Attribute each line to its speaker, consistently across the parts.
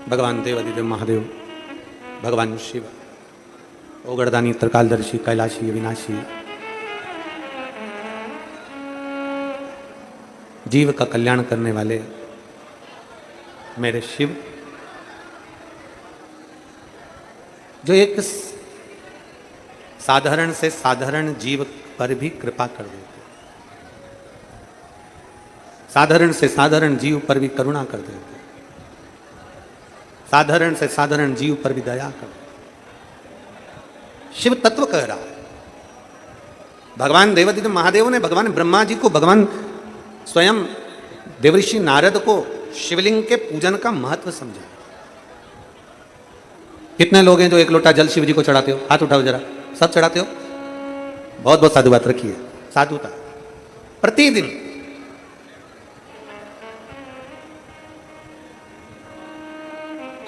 Speaker 1: भगवान देवादिदेव महादेव, भगवान शिव, ओगड़दानी, त्रिकालदर्शी, कैलाशी, अविनाशी, जीव का कल्याण करने वाले मेरे शिव, जो एक साधारण से साधारण जीव पर भी कृपा कर देते, साधारण से साधारण जीव पर भी करुणा कर देते, साधारण से साधारण जीव पर भी दया कर देते। शिव तत्व कह रहा है। भगवान देवादिदेव महादेव ने भगवान ब्रह्मा जी को, भगवान स्वयं देवऋषि नारद को शिवलिंग के पूजन का महत्व समझा। कितने लोग हैं जो एक लोटा जल शिव जी को चढ़ाते हो? हाथ उठाओ जरा। सब चढ़ाते हो? बहुत बहुत साधु बात रखी है, साधुता प्रतिदिन।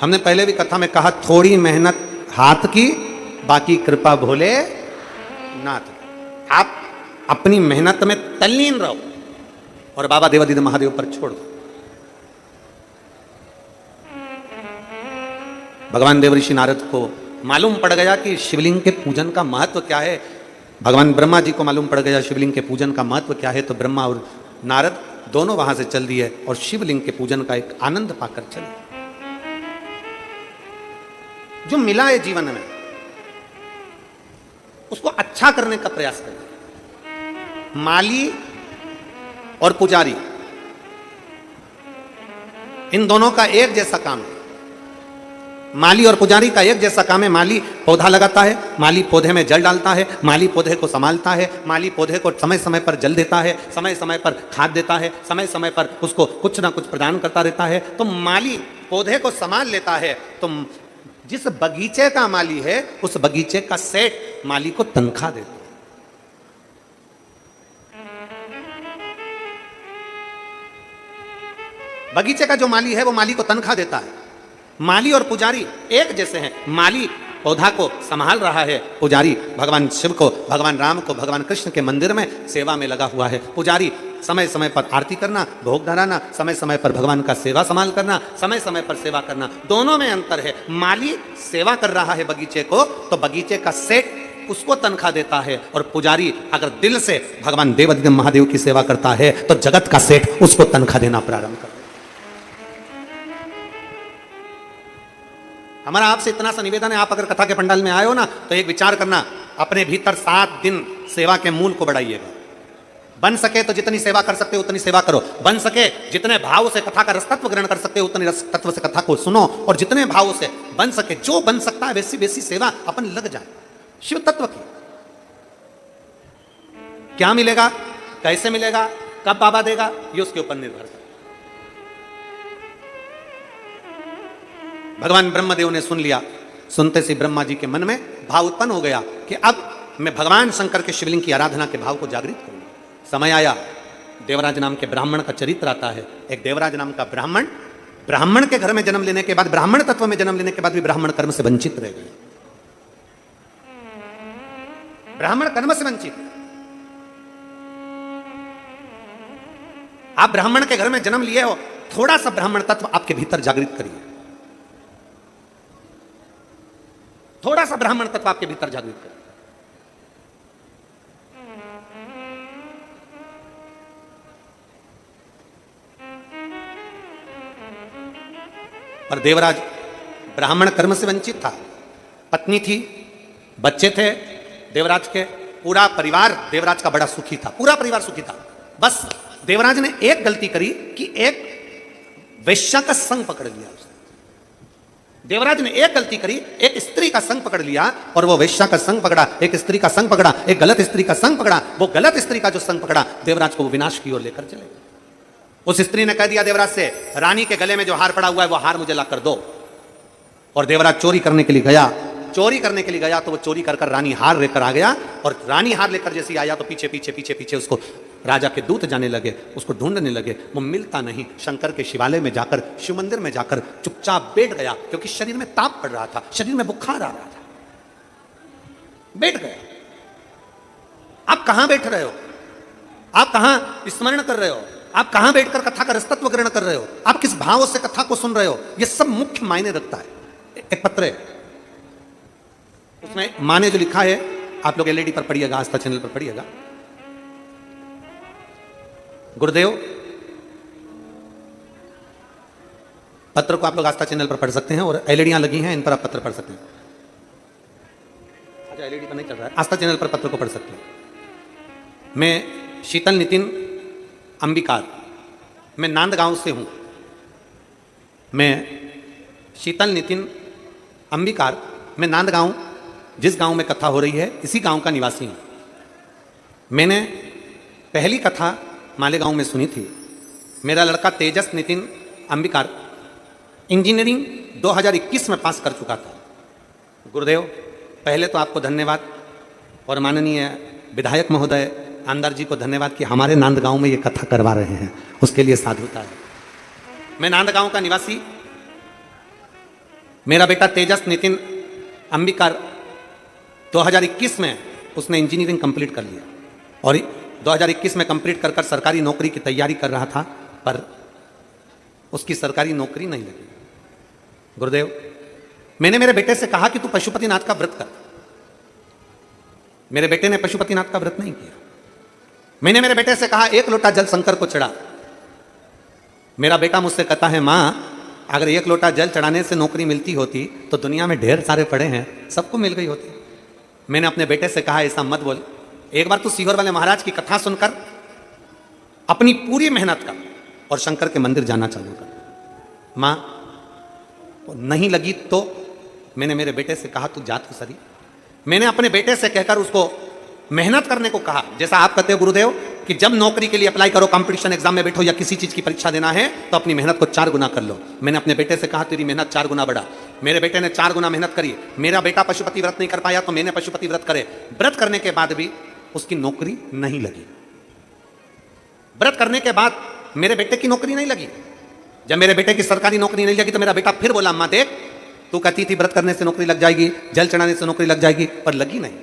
Speaker 1: हमने पहले भी कथा में कहा, थोड़ी मेहनत हाथ की, बाकी कृपा भोले नाथ। आप अपनी मेहनत में तल्लीन रहो और बाबा देवादिदेव महादेव पर छोड़ दो। भगवान देवऋषि नारद को मालूम पड़ गया कि शिवलिंग के पूजन का महत्व क्या है। भगवान ब्रह्मा जी को मालूम पड़ गया शिवलिंग के पूजन का महत्व क्या है, तो ब्रह्मा और नारद दोनों वहां से चल दिए और शिवलिंग के पूजन का एक आनंद पाकर चले। जो मिला है जीवन में उसको अच्छा करने का प्रयास करें। माली और पुजारी, इन दोनों का एक जैसा काम है। माली और पुजारी का एक जैसा काम है। माली पौधा लगाता है, माली पौधे में जल डालता है, माली पौधे को संभालता है, माली पौधे को समय समय पर जल देता है, समय समय पर खाद देता है, समय समय पर उसको कुछ ना कुछ प्रदान करता रहता है। तो माली पौधे को संभाल लेता है। तो जिस बगीचे का माली है, उस बगीचे का सेठ माली को तनख्वाह देता है। बगीचे का जो माली है वो माली को तनख्वाह देता है। माली और पुजारी एक जैसे हैं। माली पौधा को संभाल रहा है, पुजारी भगवान शिव को, भगवान राम को, भगवान कृष्ण के मंदिर में सेवा में लगा हुआ है। पुजारी समय समय पर आरती करना, भोग धराना, समय समय पर भगवान का सेवा संभाल करना, समय समय पर सेवा करना, दोनों में अंतर है। माली सेवा कर रहा है बगीचे को, तो बगीचे का सेठ उसको तनख्वाह देता है, और पुजारी अगर दिल से भगवान देवादिदेव महादेव की सेवा करता है तो जगत का सेठ उसको तनख्वाह देना प्रारंभ कर। हमारा आपसे इतना सा निवेदन है, आप अगर कथा के पंडाल में आए हो ना, तो एक विचार करना, अपने भीतर 7 दिन सेवा के मूल को बढ़ाइएगा। बन सके तो जितनी सेवा कर सकते हो उतनी सेवा करो। बन सके जितने भाव से कथा का रसतत्व ग्रहण कर सकते हो उतनी रसतत्व से कथा को सुनो, और जितने भाव से बन सके, जो बन सकता है वैसी वैसी सेवा अपन लग जाए। शिव तत्व की क्या मिलेगा, कैसे मिलेगा, कब बाबा देगा, ये उसके ऊपर निर्भर है। भगवान ब्रह्मदेव ने सुन लिया। सुनते से ब्रह्मा जी के मन में भाव उत्पन्न हो गया कि अब मैं भगवान शंकर के शिवलिंग की आराधना के भाव को जागृत करूंगा। समय आया, देवराज नाम के ब्राह्मण का चरित्र आता है। एक देवराज नाम का ब्राह्मण, ब्राह्मण के घर में जन्म लेने के बाद, ब्राह्मण तत्व में जन्म लेने के बाद भी ब्राह्मण कर्म से वंचित रह गए। ब्राह्मण कर्म से वंचित। आप ब्राह्मण के घर में जन्म लिए हो, थोड़ा सा ब्राह्मण तत्व आपके भीतर जागृत करिए। थोड़ा सा ब्राह्मण तत्व आपके भीतर जागृत करिए। और देवराज ब्राह्मण कर्म से वंचित था। पत्नी थी, बच्चे थे देवराज के, पूरा परिवार देवराज का बड़ा सुखी था, पूरा परिवार सुखी था। बस देवराज ने एक गलती करी कि एक वेश्या का संग पकड़ लिया। उसने, देवराज ने एक गलती करी, एक स्त्री का संग पकड़ लिया, और वो वेश्या का संग पकड़ा, एक स्त्री का संग पकड़ा, एक गलत स्त्री का संग पकड़ा। वो गलत स्त्री का जो संग पकड़ा, देवराज को वो विनाश की ओर लेकर चले गए। उस स्त्री ने कह दिया देवराज से, रानी के गले में जो हार पड़ा हुआ है वो हार मुझे ला कर दो। और देवराज चोरी करने के लिए गया। चोरी करने के लिए गया तो वो चोरी कर रानी हार लेकर आ गया, और रानी हार लेकर जैसे आया तो पीछे पीछे पीछे पीछे उसको राजा के दूत जाने लगे, उसको ढूंढने लगे। वो मिलता नहीं। शंकर के शिवालय में जाकर, शिव मंदिर में जाकर चुपचाप बैठ गया, क्योंकि शरीर में ताप पड़ रहा था, शरीर में बुखार आ रहा था। बैठ गया। आप कहां बैठ रहे हो? आप कहां स्मरण कर रहे हो? आप कहां बैठकर कथा का रसतत्व ग्रहण कर रहे हो, आप किस भाव से कथा को सुन रहे हो, यह सब मुख्य मायने रखता है। एक पत्र है, उसमें मां ने जो लिखा है, आप लोग एलईडी पर पढ़िएगा, आस्था चैनल पर पढ़िएगा। गुरुदेव पत्र को आप लोग आस्था चैनल पर पढ़ सकते हैं, और एलईडियां लगी हैं, इन पर आप पत्र पढ़ सकते हैं। अच्छा, एलईडी पर नहीं चल रहा है, आस्था चैनल पर पत्र को पढ़ सकते हैं। मैं शीतल नितिन अंबिकार, मैं नांदगांव से हूं। मैं शीतल नितिन अंबिकार, मैं नांदगांव, जिस गांव में कथा हो रही है, इसी गांव का निवासी हूं। मैंने पहली कथा मालेगांव में सुनी थी। मेरा लड़का तेजस नितिन अंबिकार इंजीनियरिंग 2021 में पास कर चुका था। गुरुदेव पहले तो आपको धन्यवाद, और माननीय विधायक महोदय आमदार जी को धन्यवाद कि हमारे नांदगांव में ये कथा करवा रहे हैं, उसके लिए साधुता है। मैं नांदगांव का निवासी, मेरा बेटा तेजस नितिन अंबिकार 2021 में उसने इंजीनियरिंग कंप्लीट कर लिया, और 2021 में कंप्लीट कर सरकारी नौकरी की तैयारी कर रहा था, पर उसकी सरकारी नौकरी नहीं लगी। गुरुदेव मैंने मेरे बेटे से कहा कि तू पशुपतिनाथ का व्रत कर। मेरे बेटे ने पशुपतिनाथ का व्रत नहीं किया। मैंने मेरे बेटे से कहा 1 लोटा जल शंकर को चढ़ा। मेरा बेटा मुझसे कहता है, मां अगर 1 लोटा जल चढ़ाने से नौकरी मिलती होती तो दुनिया में ढेर सारे पड़े हैं, सबको मिल गई होती। मैंने अपने बेटे से कहा ऐसा मत बोल, एक बार तू सीहोर वाले महाराज की कथा सुनकर अपनी पूरी मेहनत कर और शंकर के मंदिर जाना चालू कर। मां नहीं लगी तो मैंने मेरे बेटे से कहा तू जा तो सही। मैंने अपने बेटे से कहकर उसको मेहनत करने को कहा। जैसा आप कहते हो गुरुदेव कि जब नौकरी के लिए अप्लाई करो, कंपटीशन एग्जाम में बैठो या किसी चीज की परीक्षा देना है तो अपनी मेहनत को 4 गुना कर लो। मैंने अपने बेटे से कहा तेरी मेहनत 4 गुना बढ़ा। मेरे बेटे ने 4 गुना मेहनत करी। मेरा बेटा पशुपति व्रत नहीं कर पाया तो मैंने पशुपति व्रत करे। व्रत करने के बाद भी उसकी नौकरी नहीं लगी। व्रत करने के बाद मेरे बेटे की नौकरी नहीं लगी। जब मेरे बेटे की सरकारी नौकरी नहीं लगी तो मेरा बेटा फिर बोला, मां देख तू कहती थी व्रत करने से नौकरी लग जाएगी, जल चढ़ाने से नौकरी लग जाएगी, पर लगी नहीं।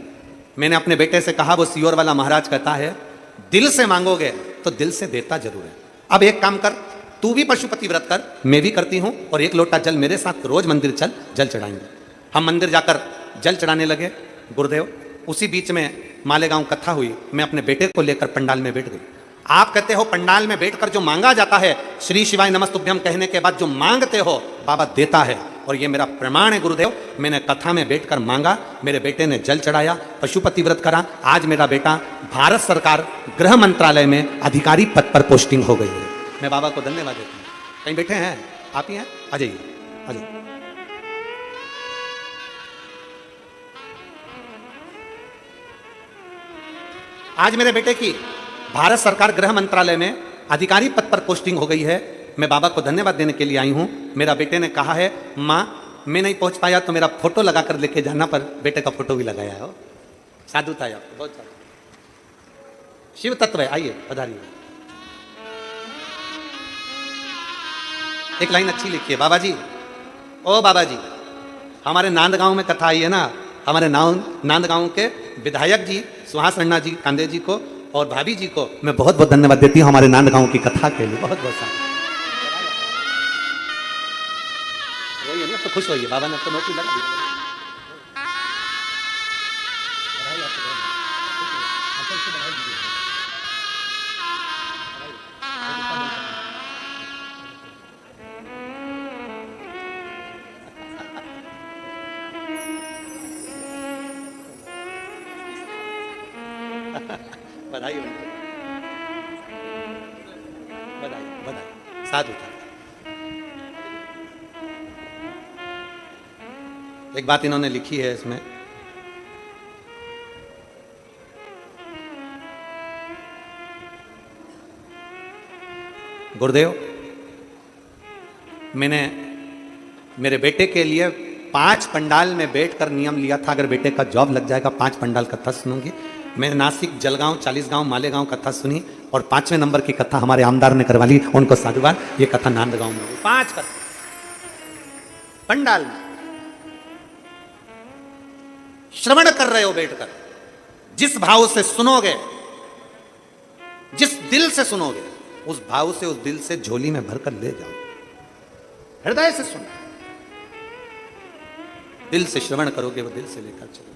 Speaker 1: मैंने अपने बेटे से कहा, वो सीहोर वाला महाराज कहता है दिल से मांगोगे तो दिल से देता जरूर है। अब एक काम कर, तू भी पशुपति व्रत कर, मैं भी करती हूं, और 1 लोटा जल मेरे साथ रोज मंदिर चल, जल चढ़ाएंगे। हम मंदिर जाकर जल चढ़ाने लगे। गुरुदेव उसी बीच में मालेगांव कथा हुई। मैं अपने बेटे को लेकर पंडाल में बैठ गई। आप कहते हो पंडाल में बैठकर जो मांगा जाता है, श्री शिवाय नमस्तुभ्यम कहने के बाद जो मांगते हो बाबा देता है, और ये मेरा प्रमाण है गुरुदेव। मैंने कथा में बैठकर मांगा, मेरे बेटे ने जल चढ़ाया, पशुपति व्रत करा। आज मेरा बेटा भारत सरकार गृह मंत्रालय में अधिकारी पद पर पोस्टिंग हो गई है। मैं बाबा को धन्यवाद देता हूँ। कहीं बैठे हैं आप ही हैं, आ जाइए आ जाइए। आज मेरे बेटे की भारत सरकार गृह मंत्रालय में अधिकारी पद पर पोस्टिंग हो गई है। मैं बाबा को धन्यवाद देने के लिए आई हूं। मेरा बेटे ने कहा है, मां मैं नहीं पहुंच पाया तो मेरा फोटो लगाकर लेके जाना, पर बेटे का फोटो भी लगाया हो। साधु था आपको, बहुत साधु। शिव तत्व है, आइए पधारिए। एक लाइन अच्छी लिखी है, बाबा जी, ओ बाबा जी, हमारे नांदगांव में कथा आई है ना, हमारे नांदगांव के विधायक जी सुहास अन्ना जी कांदे जी को और भाभी जी को मैं बहुत बहुत धन्यवाद देती हूँ हमारे नांदगांव की कथा के लिए। बहुत बहुत सारा तो खुश होइए, बाबा ने तो नौकरी लगा दी। बधाई बधाई बधाई, साधु था। एक बात इन्होंने लिखी है इसमें, गुरुदेव मैंने मेरे बेटे के लिए 5 पंडाल में बैठकर नियम लिया था, अगर बेटे का जॉब लग जाएगा 5 पंडाल कथा सुनूंगी। मैंने नासिक, जलगांव, चालीसगांव, मालेगांव कथा सुनी, और 5वें नंबर की कथा हमारे आमदार ने करवा ली, उनको साधुवाद। ये कथा नांदगांव में हुई, 5 कथा पंडाल में श्रवण कर रहे हो बैठकर। जिस भाव से सुनोगे, जिस दिल से सुनोगे, उस भाव से, उस दिल से झोली में भरकर ले जाओ। हृदय से सुनो, दिल से श्रवण करोगे, वो दिल से लेकर चले जाओ।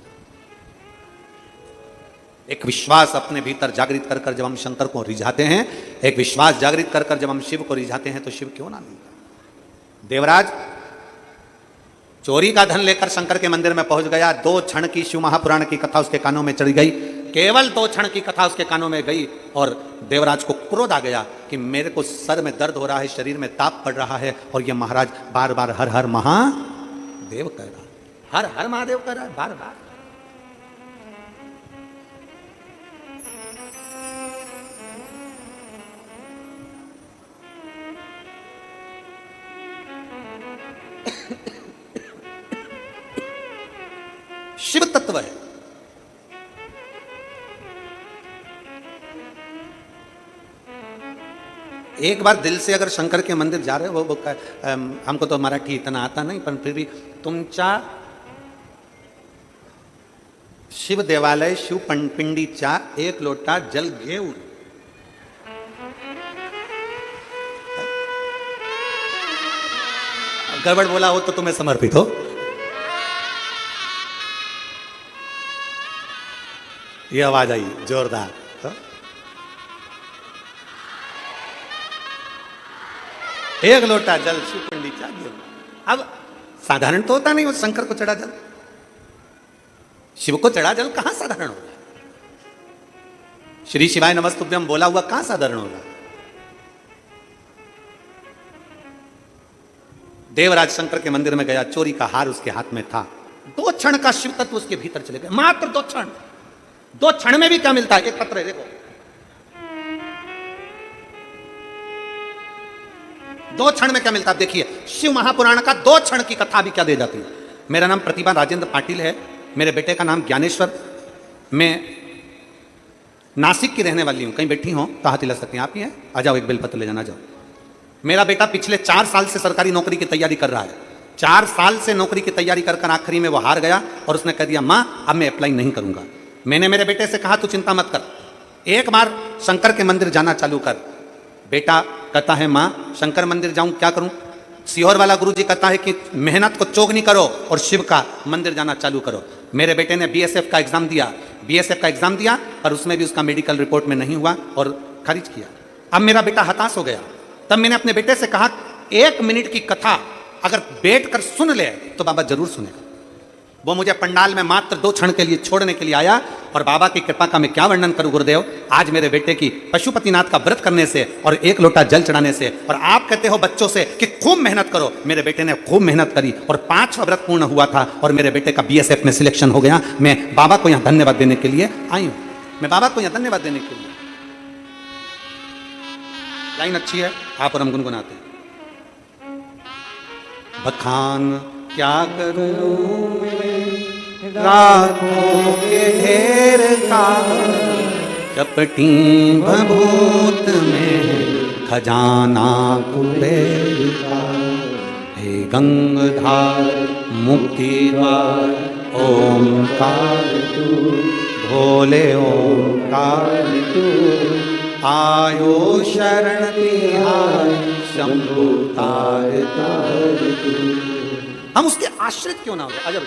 Speaker 1: एक विश्वास अपने भीतर जागृत कर कर जब हम शंकर को रिझाते हैं, एक विश्वास जागृत कर कर जब हम शिव को रिझाते हैं, तो शिव क्यों ना मिलता। देवराज चोरी का धन लेकर शंकर के मंदिर में पहुंच गया। 2 क्षण की शिव महापुराण की कथा उसके कानों में चढ़ गई। केवल 2 क्षण की कथा उसके कानों में गई और देवराज को क्रोध आ गया कि मेरे को सर में दर्द हो रहा है, शरीर में ताप पड़ रहा है, और ये महाराज बार बार हर हर महादेव कह रहा है, हर हर महादेव कह रहा है बार बार। शिव तत्व है। एक बार दिल से अगर शंकर के मंदिर जा रहे हो, वो हमको तो मराठी इतना आता नहीं, पर फिर भी तुमचा शिव देवालय शिव पिंडीचा 1 लोटा जल घेऊन, गड़बड़ बोला हो तो तुम्हें समर्पित हो। ये आवाज आई जोरदार। तो? एक लोटा जल शिव पिंडीचा घेऊन। अब साधारण तो होता नहीं, वो शंकर को चढ़ा जल, शिव को चढ़ा जल कहां साधारण हो रहा है। श्री शिवाय नमस्तुभ्यम बोला हुआ कहां साधारण हो रहा है। देवराज शंकर के मंदिर में गया, चोरी का हार उसके हाथ में था। 2 क्षण का शिव तत्व उसके भीतर चले गए, मात्र 2 क्षण। 2 क्षण में भी क्या मिलता है, एक पत्र है देखो। 2 क्षण में क्या मिलता है देखिए। शिव महापुराण का 2 क्षण की कथा भी क्या दे जाती है। मेरा नाम प्रतिभा राजेंद्र पाटिल है, मेरे बेटे का नाम ज्ञानेश्वर। मैं नासिक की रहने वाली हूं। कहीं बैठी हो तो हाथ हिला सकती हैं, आप ही हैं, आ जाओ, एक बेलपत्र ले जाना, जाओ। मेरा बेटा पिछले 4 साल से सरकारी नौकरी की तैयारी कर रहा है। 4 साल से नौकरी की तैयारी कर आखिरी में वो हार गया और उसने कह दिया मां अब मैं अप्लाई नहीं करूंगा। मैंने मेरे बेटे से कहा तू चिंता मत कर, एक बार शंकर के मंदिर जाना चालू कर। बेटा कहता है मां शंकर मंदिर जाऊं क्या करूं। सीहोर वाला गुरुजी कहता है कि मेहनत को चोगनी करो और शिव का मंदिर जाना चालू करो। मेरे बेटे ने बीएसएफ का एग्जाम दिया, बीएसएफ का एग्जाम दिया पर उसमें भी उसका मेडिकल रिपोर्ट में नहीं हुआ और खारिज किया। अब मेरा बेटा हताश हो गया। तब मैंने अपने बेटे से कहा 1 मिनट की कथा अगर बैठकर सुन ले तो बाबा जरूर सुनेगा। वो मुझे पंडाल में मात्र 2 क्षण के लिए छोड़ने के लिए आया और बाबा की कृपा का मैं क्या वर्णन करूं गुरुदेव। आज मेरे बेटे की पशुपतिनाथ का व्रत करने से और 1 लोटा जल चढ़ाने से, और आप कहते हो बच्चों से कि खूब मेहनत करो, मेरे बेटे ने खूब मेहनत करी और 5वां व्रत पूर्ण हुआ था और मेरे बेटे का बीएसएफ में सिलेक्शन हो गया। मैं बाबा को यहाँ धन्यवाद देने के लिए आई हूँ, मैं बाबा को यहाँ धन्यवाद देने के लिए। लाइन अच्छी है, आप और हम गुनगुनाते हैं। बखान क्या करूं रातों के ढेर का, चपटी भभूत में खजाना कुबेर का। हे गंगाधार मुक्ति द्वार ओंकार तू, भोले ओंकार तू। आयो शरण तिहार शंभु तार तार तू। हम उसके आश्रित क्यों ना हो जाए। अजब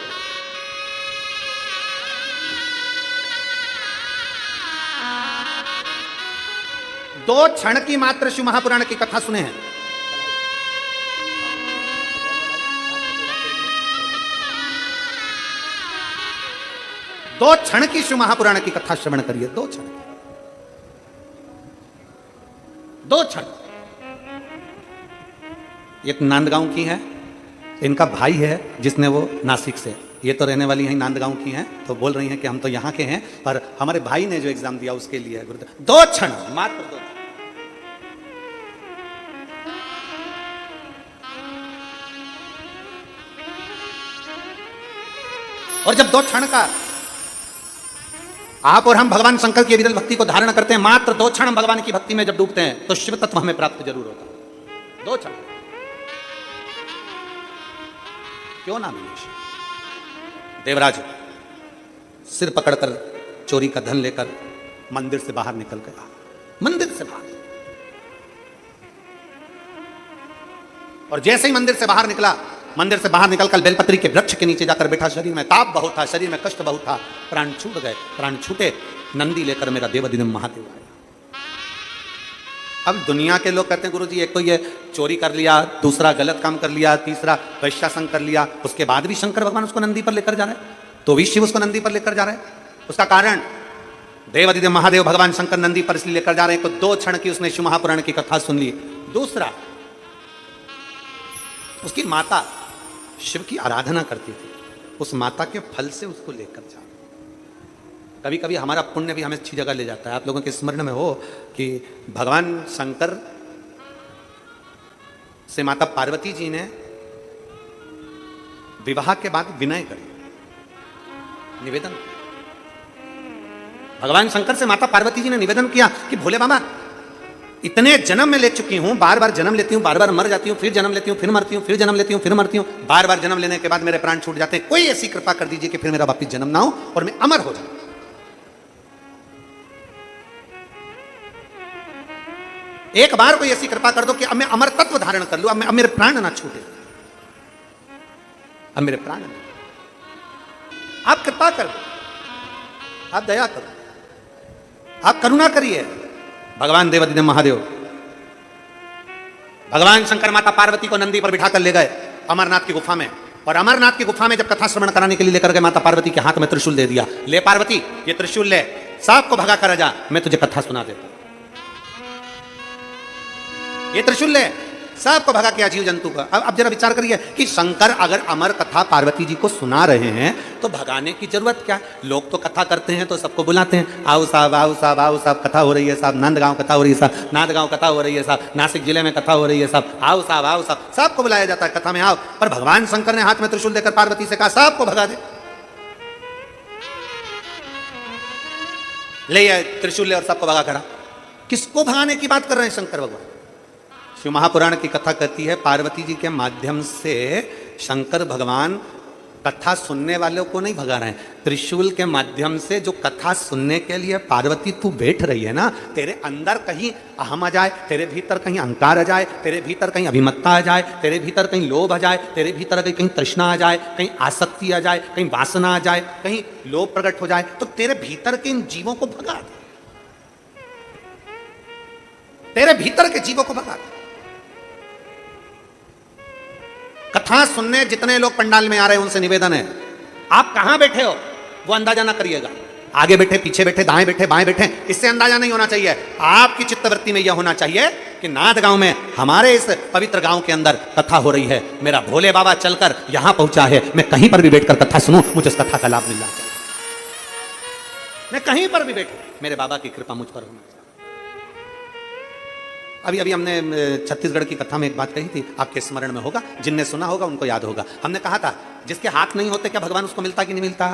Speaker 1: 2 क्षण की मात्र शिव महापुराण की कथा सुने हैं। दो क्षण की शिव महापुराण की कथा श्रवण करिए। 2 क्षण, 2 क्षण। एक नांदगांव की है, इनका भाई है जिसने वो नासिक से, ये तो रहने वाली हैं नांदगांव की हैं, तो बोल रही हैं कि हम तो यहाँ के हैं, पर हमारे भाई ने जो एग्जाम दिया उसके लिए है गुरुदेव। 2 क्षण, मात्र 2 क्षण। और जब 2 क्षण का आप और हम भगवान शंकर की विरल भक्ति को धारण करते हैं, मात्र 2 क्षण हम भगवान की भक्ति में जब डूबते हैं तो शिव तत्व हमें प्राप्त जरूर होता है। 2 क्षण क्यों ना मिले। देवराज सिर पकड़कर चोरी का धन लेकर मंदिर से बाहर निकल गया। मंदिर से बाहर और जैसे ही मंदिर से बाहर निकला, मंदिर से बाहर निकलकर बेलपत्री के वृक्ष के नीचे जाकर बैठा। शरीर में ताप बहुत था, शरीर में कष्ट बहुत था, प्राण छूट गए। प्राण छूटे, नंदी लेकर मेरा देवाधिदेव महादेव आया। अब दुनिया के लोग कहते हैं गुरुजी एक तो ये चोरी कर लिया, दूसरा गलत काम कर लिया, तीसरा वैश्यासंग कर लिया, उसके बाद भी शंकर भगवान उसको नंदी पर लेकर जा रहे हैं, तो भी शिव उसको नंदी पर लेकर जा रहे हैं। उसका कारण देवाधिदेव महादेव भगवान शंकर नंदी पर इसलिए लेकर जा रहे हैं तो 2 क्षण की उसने शिव महापुराण की कथा सुन ली। दूसरा, उसकी माता शिव की आराधना करती थी, उस माता के फल से उसको लेकर जा। कभी कभी हमारा पुण्य भी हमें अच्छी जगह ले जाता है। आप लोगों के स्मरण में हो कि भगवान शंकर से माता पार्वती जी ने विवाह के बाद विनय करी, निवेदन। भगवान शंकर से माता पार्वती जी ने निवेदन किया कि भोले बाबा, इतने जन्म में ले चुकी हूं, बार बार जन्म लेती हूं, बार बार मर जाती हूं, फिर जन्म लेती हूं, फिर मरती हूं, फिर जन्म लेती हूं, फिर मरती हूं, बार बार जन्म लेने के बाद मेरे प्राण छूट जाते हैं। कोई ऐसी कृपा कर दीजिए कि फिर मेरा वापिस जन्म ना हो और मैं अमर हो जाऊं। एक बार कोई ऐसी कृपा कर दो कि अब मैं अमर तत्व धारण कर लूं, अब मेरे प्राण ना छूटे, अब मेरे प्राण ना। आप कृपा कर दो, आप दया करो, आप करुणा करिए। भगवान देवाधिदेव महादेव भगवान शंकर माता पार्वती को नंदी पर बिठाकर ले गए अमरनाथ की गुफा में, और अमरनाथ की गुफा में जब कथा श्रवण कराने के लिए लेकर गए, माता पार्वती के हाथ में त्रिशूल दे दिया। ले पार्वती, ये त्रिशूल ले, सबको भगा कर जा, मैं तुझे कथा सुना देता। ये त्रिशूल ले, सबको भगा के जीव जंतु का। अब जरा विचार करिए कि शंकर अगर अमर कथा पार्वती जी को सुना रहे हैं तो भगाने की जरूरत क्या? लोग तो कथा करते हैं तो सबको बुलाते हैं, आओ साहब, आओ साहब, आओ साहब, कथा हो रही है साहब, नंदगांव कथा हो रही है साहब, नांदगांव कथा हो रही है साहब, नासिक जिले में कथा हो रही है साहब, आओ साहब, आओ साहब, सबको बुलाया जाता है कथा में, आओ। पर भगवान शंकर ने हाथ में त्रिशूल देकर पार्वती से कहा सबको भगा दे। ले त्रिशूल ले और सबको भगा करा। किसको भगाने की बात कर रहे हैं शंकर भगवान? शिव महापुराण की कथा कहती है पार्वती जी के माध्यम से शंकर भगवान कथा सुनने वालों को नहीं भगा रहे हैं, त्रिशूल के माध्यम से जो कथा सुनने के लिए पार्वती तू बैठ रही है ना, तेरे अंदर कहीं अहम आ जाए, तेरे भीतर कहीं अहंकार आ जाए, तेरे भीतर कहीं अभिमत्ता आ जाए, तेरे भीतर कहीं लोभ आ जाए, तेरे भीतर कहीं तृष्णा आ जाए, कहीं आसक्ति आ जाए, कहीं वासना आ जाए, कहीं लोभ प्रकट हो जाए, तो तेरे भीतर के इन जीवों को भगा दे, तेरे भीतर के जीवों को भगा दे। कथा सुनने जितने लोग पंडाल में आ रहे हैं उनसे निवेदन है, आप कहां बैठे हो वो अंदाजा ना करिएगा, आगे बैठे, पीछे बैठे, दाएं बैठे, बाएं बैठे, इससे अंदाजा नहीं होना चाहिए। आपकी चित्तवृत्ति में यह होना चाहिए कि नांदगांव में, हमारे इस पवित्र गांव के अंदर कथा हो रही है, मेरा भोले बाबा चलकर यहां पहुंचा है, मैं कहीं पर भी बैठकर कथा सुनूं, मुझे उस कथा का लाभ मिलना चाहिए। मैं कहीं पर भी बैठूं, मेरे बाबा की कृपा मुझ पर होना चाहिए। अभी अभी हमने छत्तीसगढ़ की कथा में एक बात कही थी, आपके स्मरण में होगा, जिनने सुना होगा उनको याद होगा। हमने कहा था जिसके हाथ नहीं होते क्या भगवान उसको मिलता कि नहीं मिलता?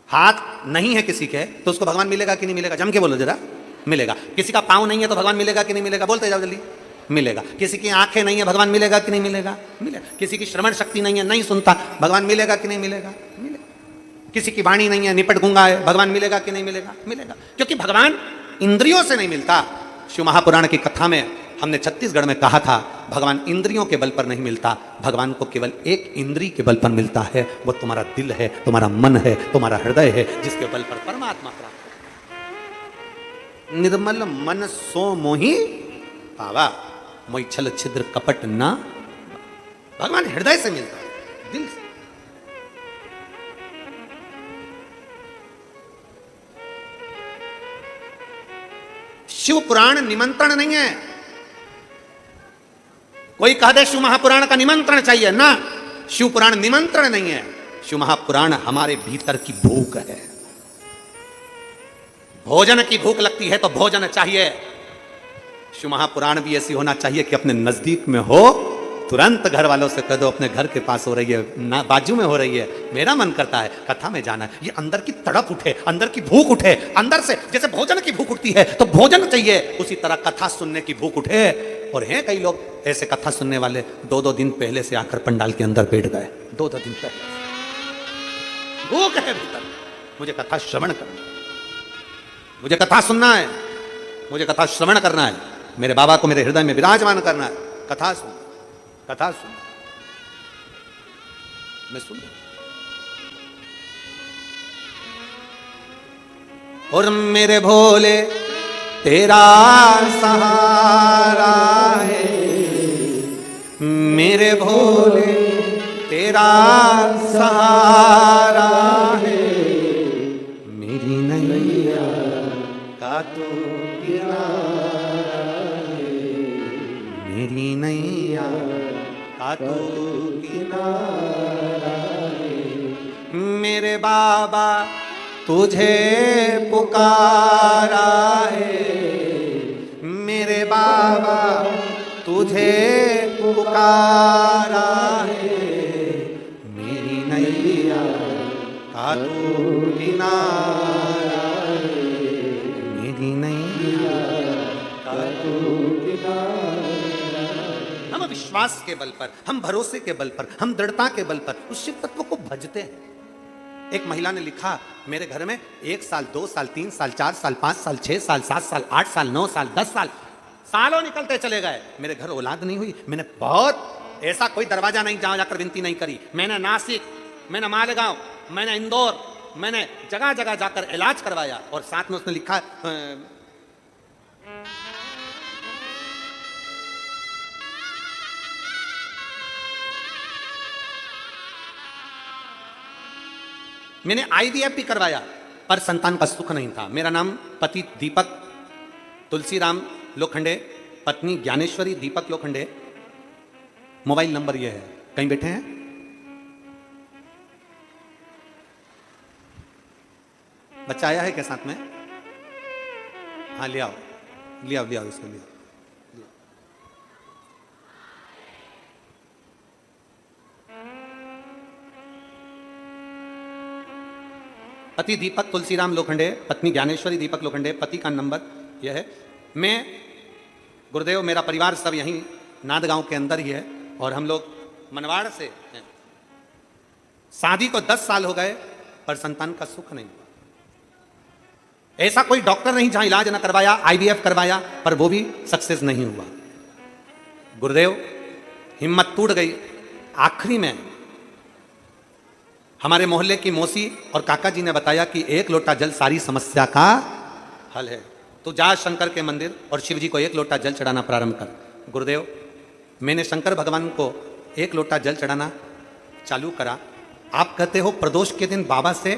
Speaker 1: हाथ नहीं है किसी के तो उसको भगवान मिलेगा कि नहीं मिलेगा? जम के बोलो जरा, मिलेगा। किसी का पाँव नहीं है तो भगवान मिलेगा कि नहीं मिलेगा? बोलते जाओ जल्दी, मिलेगा। किसी की आंखें नहीं है, भगवान मिलेगा कि नहीं मिलेगा? मिलेगा। किसी की श्रवण शक्ति नहीं है, नहीं सुनता, भगवान मिलेगा कि नहीं मिलेगा? मिलेगा। किसी की वाणी नहीं है, निपट गूंगा है, भगवान मिलेगा कि नहीं मिलेगा? मिलेगा। क्योंकि भगवान इंद्रियों से नहीं मिलता। शिव महापुराण की कथा में हमने छत्तीसगढ़ में कहा था भगवान इंद्रियों के बल पर नहीं मिलता, भगवान को केवल एक इंद्री के बल पर मिलता है, वो तुम्हारा दिल है, तुम्हारा मन है, तुम्हारा हृदय है, जिसके बल पर परमात्मा प्राप्त। निर्मल मन सो मोहि पावा, मोहि छल छिद्र कपट ना। भगवान हृदय से मिलता है, दिल से। शिव पुराण निमंत्रण नहीं है। कोई कह दे शिव महापुराण का निमंत्रण चाहिए ना, शिव पुराण निमंत्रण नहीं है। शिव महापुराण हमारे भीतर की भूख है। भोजन की भूख लगती है तो भोजन चाहिए। शिव महापुराण भी ऐसी होना चाहिए कि अपने नजदीक में हो, तुरंत घर वालों से कह दो अपने घर के पास हो रही है, ना बाजू में हो रही है, मेरा मन करता है कथा में जाना है। ये अंदर की तड़प उठे, अंदर की भूख उठे, अंदर से जैसे भोजन की भूख उठती है तो भोजन चाहिए, उसी तरह कथा सुनने की भूख उठे। और हैं कई लोग ऐसे कथा सुनने वाले, 2-2 दिन पहले से आकर पंडाल के अंदर बैठ गए, 2-2 दिन पहले। भूख है भीतर, मुझे कथा श्रवण करना, मुझे कथा सुनना है, मुझे कथा श्रवण करना है, मेरे बाबा को मेरे हृदय में विराजमान करना है, कथा सुन। कथा सुन, मैं सुन। और मेरे भोले तेरा सहारा है, मेरे भोले तेरा सहारा है, मेरी नैया का तू किनारा है, मेरी नैया का तू किनारा है। मेरे बाबा तुझे पुकारा है, मेरे बाबा तुझे पुकारा है, मेरी नैया का तू किनारा है, मेरी नैया का तू किनारा है। हम विश्वास के बल पर, हम भरोसे के बल पर, हम दृढ़ता के बल पर उस शिव तत्व को भजते हैं। एक महिला ने लिखा, मेरे घर में 1 साल 2 साल 3 साल 4 साल 5 साल 6 साल 7 साल 8 साल 9 साल 10 साल सालों निकलते चले गए, मेरे घर औलाद नहीं हुई। मैंने बहुत ऐसा कोई दरवाजा नहीं जहां जाकर विनती नहीं करी। मैंने नासिक, मैंने मालेगांव, मैंने इंदौर, मैंने जगह जगह जाकर इलाज करवाया। और साथ में उसने लिखा, मैंने IVF भी करवाया पर संतान का सुख नहीं था। मेरा नाम पति दीपक तुलसीराम लोखंडे, पत्नी ज्ञानेश्वरी दीपक लोखंडे। मोबाइल नंबर यह है, कहीं बैठे हैं? बच्चा आया है क्या साथ में? हाँ ले आओ, ले आओ, ले आओ, इसको ले आओ। पति दीपक तुलसीराम लोखंडे, पत्नी ज्ञानेश्वरी दीपक लोखंडे। पति का नंबर यह है। मैं गुरुदेव, मेरा परिवार सब यहीं नांदगांव के अंदर ही है और हम लोग मनवाड़ से हैं। शादी को 10 साल हो गए पर संतान का सुख नहीं हुआ। ऐसा कोई डॉक्टर नहीं जहां इलाज ना करवाया, IVF करवाया पर वो भी सक्सेस नहीं हुआ। गुरुदेव, हिम्मत टूट गई। आखिरी में हमारे मोहल्ले की मौसी और काका जी ने बताया कि 1 लोटा जल सारी समस्या का हल है। तो जा शंकर के मंदिर और शिव जी को 1 लोटा जल चढ़ाना प्रारंभ कर। गुरुदेव, मैंने शंकर भगवान को 1 लोटा जल चढ़ाना चालू करा। आप कहते हो प्रदोष के दिन बाबा से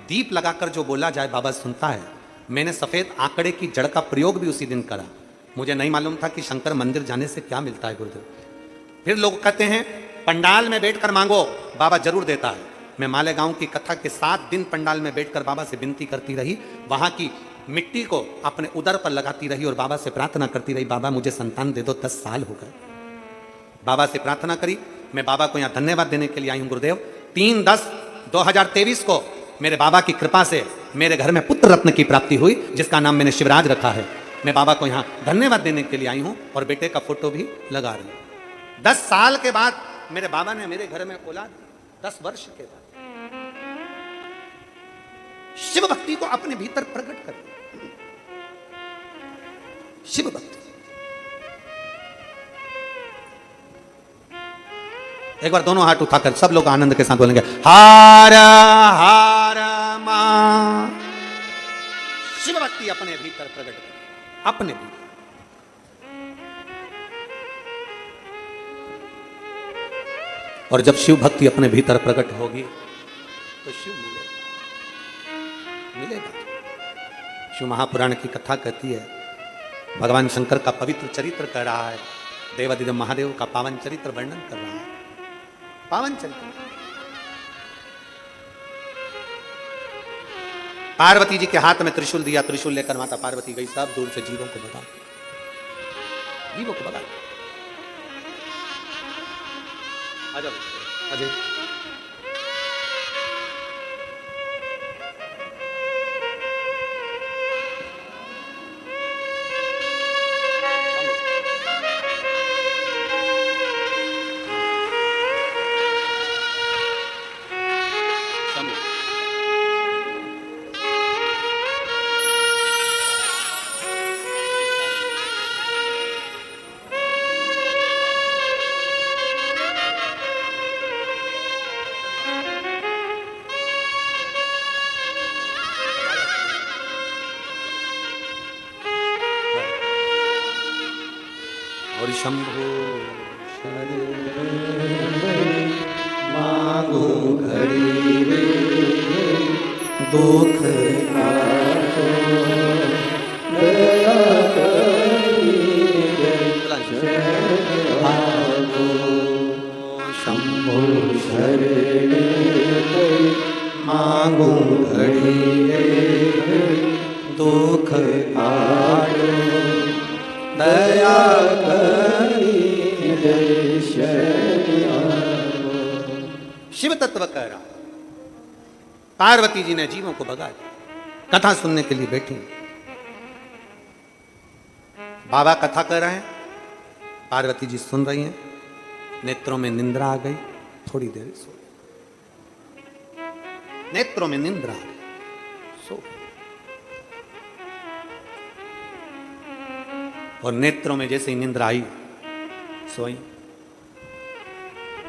Speaker 1: दीप लगाकर जो बोला जाए बाबा सुनता है। मैंने सफेद आंकड़े की जड़ का प्रयोग भी उसी दिन करा। मुझे नहीं मालूम था कि शंकर मंदिर जाने से क्या मिलता है गुरुदेव। फिर लोग कहते हैं पंडाल में बैठकर मांगो, बाबा जरूर देता है। मैं मालेगांव की कथा के 7 दिन पंडाल में बैठकर बाबा से विनती करती रही। वहां की मिट्टी को अपने उदर पर लगाती रही और बाबा से प्रार्थना करती रही, बाबा मुझे संतान दे दो। 10 साल हो गए। बाबा से प्रार्थना करी। मैं बाबा को यहां धन्यवाद देने के लिए आई हूं गुरुदेव। 3/10/2023 को मेरे बाबा की कृपा से मेरे घर में पुत्र रत्न की प्राप्ति हुई, जिसका नाम मैंने शिवराज रखा है। मैं बाबा को यहां धन्यवाद देने के लिए आई हूं और बेटे का फोटो भी लगा रही हूं। 10 साल के बाद मेरे बाबा ने मेरे घर में औलाद, 10 वर्ष के बाद शिव भक्ति को अपने भीतर प्रकट कर दिया। शिव भक्ति। एक बार दोनों हाथ उठाकर सब लोग आनंद के साथ बोलेंगे, हार हार मां। शिव भक्ति अपने भीतर प्रकट कर, अपने भीतर। और जब शिव भक्ति अपने भीतर प्रकट होगी तो शिव मिलेगा। शिव महापुराण की कथा कहती है, भगवान शंकर का पवित्र चरित्र कह रहा है, देवादिदेव महादेव का पावन चरित्र वर्णन कर रहा है। पावन चरित्र। पार्वती जी के हाथ में त्रिशूल दिया, त्रिशूल लेकर माता पार्वती गई, सब दूर से जीवों को भगा, जीवों को भगा। अजय अजय शंभो मांगो घड़ी रे दुख शंभो शरण मांगो घड़ी रे दुख आयो दया करी शिव तत्व कह रहा। पार्वती जी ने जीवों को भगा दिया। कथा सुनने के लिए बैठी। बाबा कथा कर रहे हैं, पार्वती जी सुन रही हैं। नेत्रों में निंद्रा आ गई, थोड़ी देर सो गई। नेत्रों में निंद्रा आ गई, सो गई। और नेत्रों में जैसे ही निंद्रा आई, सोई।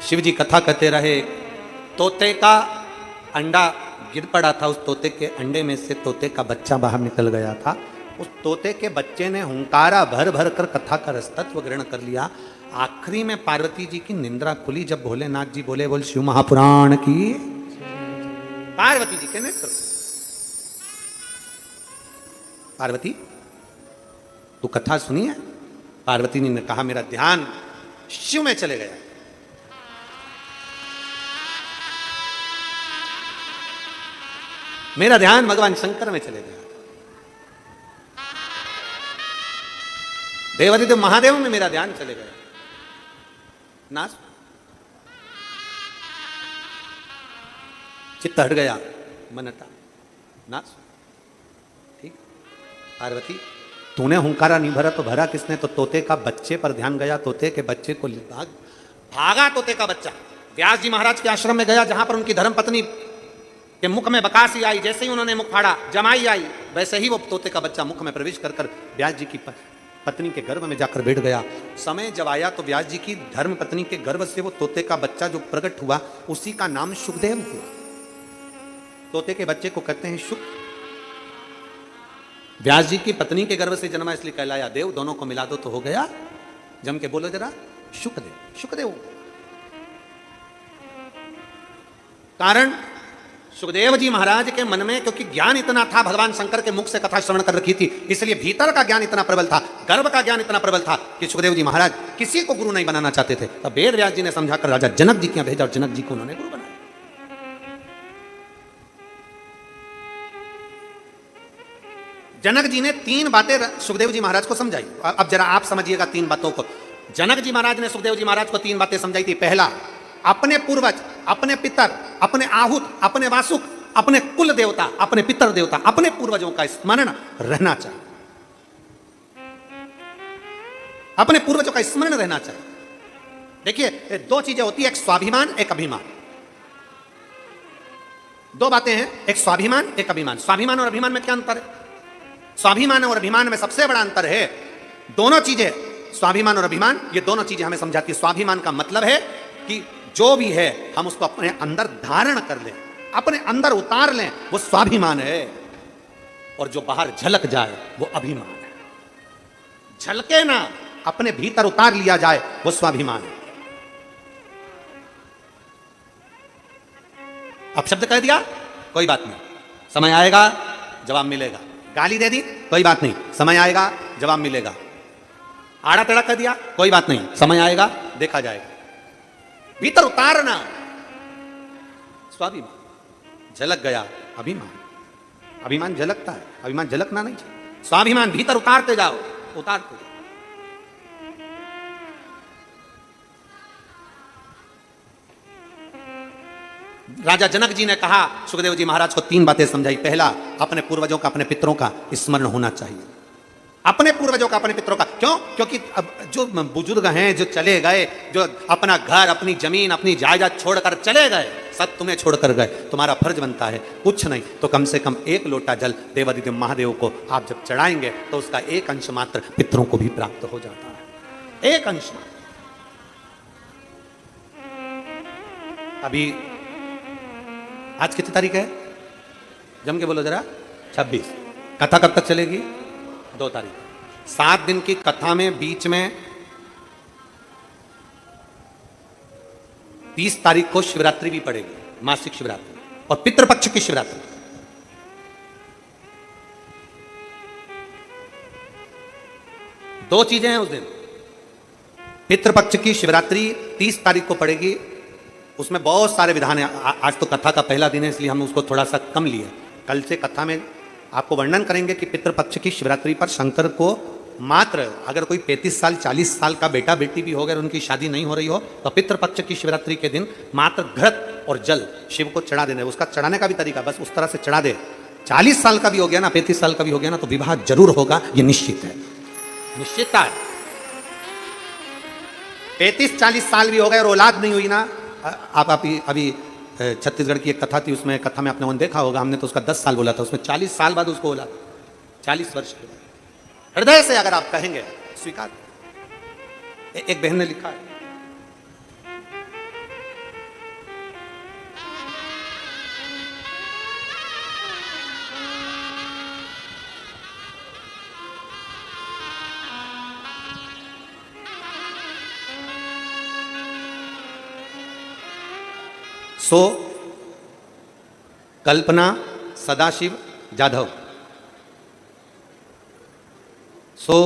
Speaker 1: शिव जी कथा करते रहे। तोते का अंडा गिर पड़ा था, उस तोते के अंडे में से तोते का बच्चा बाहर निकल गया था। उस तोते के बच्चे ने हुंकारा भर भर कर कथा का रसतत्व ग्रहण कर लिया। आखिरी में पार्वती जी की निंद्रा खुली जब भोलेनाथ जी बोले, बोल शिव महापुराण की। पार्वती जी के नेत्र। पार्वती तू कथा सुनी है? पार्वती जी ने कहा मेरा ध्यान शिव में चले गया। मेरा ध्यान भगवान शंकर में चले गया। देवादिदेव महादेव में मेरा ध्यान चले गया। नाश चित्त हट गया, मन हटा, नाश। ठीक। पार्वती तूने हुंकारा नहीं भरा तो भरा किसने? तो तोते का बच्चे पर ध्यान गया। तोते के बच्चे को भागा तोते का बच्चा। व्यास जी महाराज के आश्रम में गया, जहां पर उनकी धर्म पत्नी के मुख में बकासी आई। जैसे ही उन्होंने मुख फाड़ा, जमाई आई, वैसे ही वो तोते का बच्चा मुख में प्रवेश कर व्यास जी की पत्नी के गर्भ में जाकर बैठ गया। समय जब आया तो व्यास जी की धर्म पत्नी के गर्भ से वो तोते का बच्चा जो प्रकट हुआ, उसी का नाम शुकदेव हुआ। तोते के बच्चे को कहते हैं शुक। व्यास जी की पत्नी के गर्भ से जन्मा, इसलिए कहलाया देव। दोनों को मिला दो तो हो गया। जम के बोलो जरा, शुकदेव। शुकदेव कारण सुखदेव जी महाराज के मन में, क्योंकि ज्ञान इतना था, भगवान शंकर के मुख से कथा श्रवण कर रखी थी, इसलिए भीतर का ज्ञान इतना प्रबल था, गर्भ का ज्ञान इतना प्रबल था कि सुखदेव जी महाराज किसी को गुरु नहीं बनाना चाहते थे। तब वेद व्यास जी ने समझाकर राजा जनक जी के यहां भेजा और जनक जी को उन्होंने गुरु बनाया। जनक जी ने 3 बातें सुखदेव जी महाराज को समझाई। अब जरा आप समझिएगा 3 बातों को। जनक जी महाराज ने सुखदेव जी महाराज को 3 बातें समझाई थी। पहला, अपने पूर्वज, अपने पितर, अपने आहूत, अपने वासुक, अपने कुल देवता, अपने पितर देवता, अपने पूर्वजों का स्मरण रहना चाहिए। अपने पूर्वजों का स्मरण रहना चाहिए। देखिए 2 चीजें होती है, एक स्वाभिमान, एक अभिमान। 2 बातें हैं, एक स्वाभिमान, एक अभिमान। स्वाभिमान और अभिमान में क्या अंतर है? स्वाभिमान और अभिमान में सबसे बड़ा अंतर है, दोनों चीजें, स्वाभिमान और अभिमान, ये दोनों चीजें हमें समझाती है। स्वाभिमान का मतलब है कि जो भी है हम उसको अपने अंदर धारण कर लें, अपने अंदर उतार लें, वो स्वाभिमान है। और जो बाहर झलक जाए वो अभिमान है। झलके ना, अपने भीतर उतार लिया जाए, वो स्वाभिमान है। अब शब्द कह दिया, कोई बात नहीं, समय आएगा जवाब मिलेगा। गाली दे दी, कोई बात नहीं, समय आएगा जवाब मिलेगा। आड़ा टेढ़ा कर दिया, कोई बात नहीं, समय आएगा देखा जाएगा। भीतर उतारना, स्वाभिमान। झलक गया अभिमान। अभिमान झलकता है, अभिमान झलकना नहीं चाहिए। स्वाभिमान भीतर उतारते जाओ, उतारते जाओ। राजा जनक जी ने कहा सुखदेव जी महाराज को 3 बातें समझाई। पहला, अपने पूर्वजों का, अपने पितरों का स्मरण होना चाहिए। अपने पूर्वजों का, अपने पितरों का। क्यों? क्योंकि अब जो बुजुर्ग हैं, जो चले गए, जो अपना घर, अपनी जमीन, अपनी जायदाद छोड़कर चले गए, सब तुम्हें छोड़कर गए, तुम्हारा फर्ज बनता है कुछ नहीं तो कम से कम 1 लोटा जल देवादिदेव महादेव को आप जब चढ़ाएंगे तो उसका 1 अंश मात्र पितरों को भी प्राप्त हो जाता है। 1 अंश मात्र। अभी आज कितनी तारीख है? जम के बोलो जरा। 26। कथा कब तक चलेगी? 2 तारीख। 7 दिन की कथा में बीच में 30 तारीख को शिवरात्रि भी पड़ेगी, मासिक शिवरात्रि, और पितृपक्ष की शिवरात्रि। दो चीजें हैं उस दिन। पितृपक्ष की शिवरात्रि 30 तारीख को पड़ेगी, उसमें बहुत सारे विधान हैं। आज तो कथा का पहला दिन है, इसलिए हम उसको थोड़ा सा कम लिए। कल से कथा में आपको वर्णन करेंगे कि पितृपक्ष की शिवरात्रि पर शंकर को मात्र, अगर कोई 35 साल 40 साल का बेटा बेटी भी हो गया और उनकी शादी नहीं हो रही हो, तो पितृपक्ष की शिवरात्रि के दिन मात्र घृत और जल शिव को चढ़ा देना है। उसका चढ़ाने का भी तरीका बस उस तरह से चढ़ा दे। 40 साल का भी हो गया ना, 35 साल का भी हो गया ना, तो विवाह जरूर होगा, ये निश्चित है, निश्चितता है। 35-40 साल भी हो गए और औलाद नहीं हुई ना, आप अभी छत्तीसगढ़ की एक कथा थी, उसमें कथा में आपने देखा होगा, हमने तो उसका 10 साल बोला था, उसमें 40 साल बाद उसको बोला, 40 वर्ष के बाद। हृदय से अगर आप कहेंगे स्वीकार। एक बहन ने लिखा है, सो कल्पना सदाशिव जाधव, सो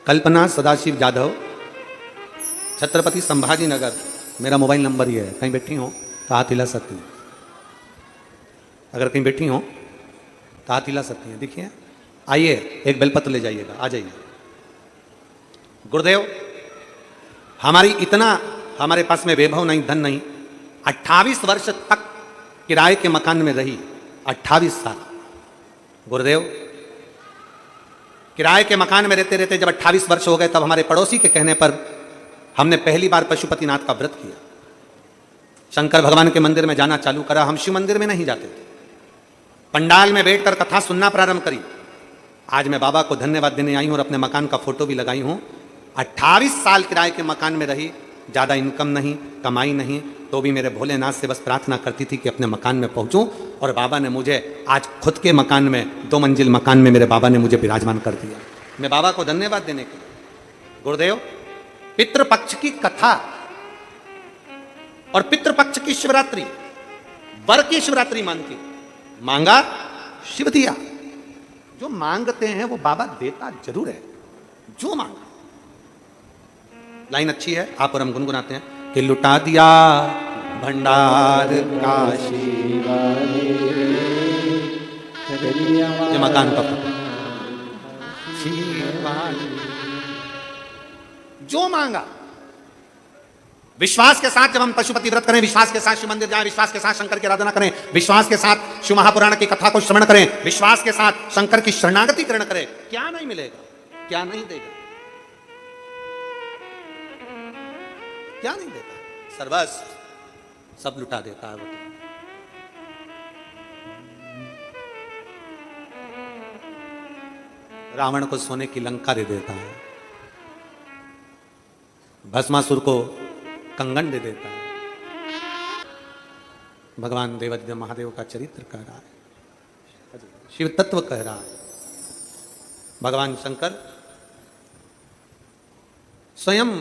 Speaker 1: कल्पना सदाशिव जाधव, छत्रपति संभाजी नगर, मेरा मोबाइल नंबर ये है। कहीं बैठी हो तो हाथ हिला सकती हैं, अगर कहीं बैठी हो तो हाथ हिला सकती हैं। देखिए, आइए एक बेलपत्र ले जाइएगा, आ जाइए। गुरुदेव, हमारे पास में वैभव नहीं, धन नहीं, 28 वर्ष तक किराए के मकान में रही, 28 साल। गुरुदेव, किराए के मकान में रहते रहते जब 28 वर्ष हो गए, तब हमारे पड़ोसी के कहने पर हमने पहली बार पशुपतिनाथ का व्रत किया, शंकर भगवान के मंदिर में जाना चालू करा। हम शिव मंदिर में नहीं जाते थे, पंडाल में बैठकर कथा सुनना प्रारंभ करी। आज मैं बाबा को धन्यवाद देने आई हूं और अपने मकान का फोटो भी लगाई हूं। 28 साल किराए के मकान में रही, ज़्यादा इनकम नहीं, कमाई नहीं, तो भी मेरे भोलेनाथ से बस प्रार्थना करती थी कि अपने मकान में पहुंचूं, और बाबा ने मुझे आज खुद के मकान में, 2 मंजिल मकान में मेरे बाबा ने मुझे विराजमान कर दिया। मैं बाबा को धन्यवाद देने के लिए। गुरुदेव, पितृपक्ष की कथा और पितृपक्ष की शिवरात्रि, वर की शिवरात्रि मांगा शिव दिया। जो मांगते हैं वो बाबा देता जरूर है, जो मांगा। लाइन अच्छी है, आप और हम गुनगुनाते हैं कि लुटा दिया भंडार काशी वाले, ये मकान का जो मांगा। विश्वास के साथ जब हम पशुपति व्रत करें, विश्वास के साथ शिव मंदिर जाएं, विश्वास के साथ शंकर की आराधना करें, विश्वास के साथ शिव महापुराण की कथा को श्रवण करें, विश्वास के साथ शंकर की शरणागति ग्रहण करें, क्या नहीं मिलेगा, क्या नहीं देगा, क्या नहीं देता, सर्वस्व सब लुटा देता है वो। रावण को सोने की लंका दे देता है, भस्मासुर को कंगन दे देता है। भगवान देवादिदेव महादेव का चरित्र कह रहा है, शिव तत्व कह रहा है। भगवान शंकर स्वयं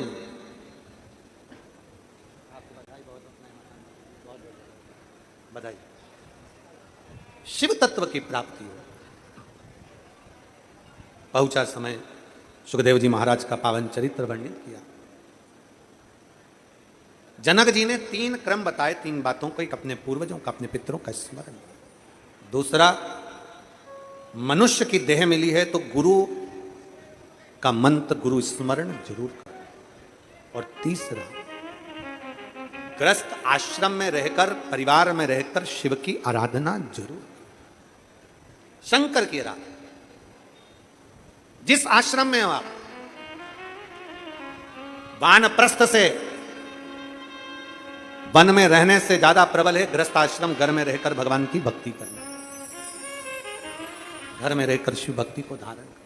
Speaker 1: बधाई, शिव तत्व की प्राप्ति हो। पहुंचा समय सुखदेव जी महाराज का पावन चरित्र वर्णित किया। जनक जी ने 3 क्रम बताए, 3 बातों को, एक अपने पूर्वजों का, अपने पितरों का स्मरण, दूसरा मनुष्य की देह मिली है तो गुरु का मंत्र, गुरु स्मरण जरूर करें, और तीसरा ग्रस्त आश्रम में रहकर, परिवार में रहकर शिव की आराधना जरूर, शंकर की आराधना। जिस आश्रम में हो आप, वानप्रस्थ से, वन में रहने से ज्यादा प्रबल है गृहस्थ आश्रम, घर में रहकर भगवान की भक्ति करना, घर में रहकर शिव भक्ति को धारण करना।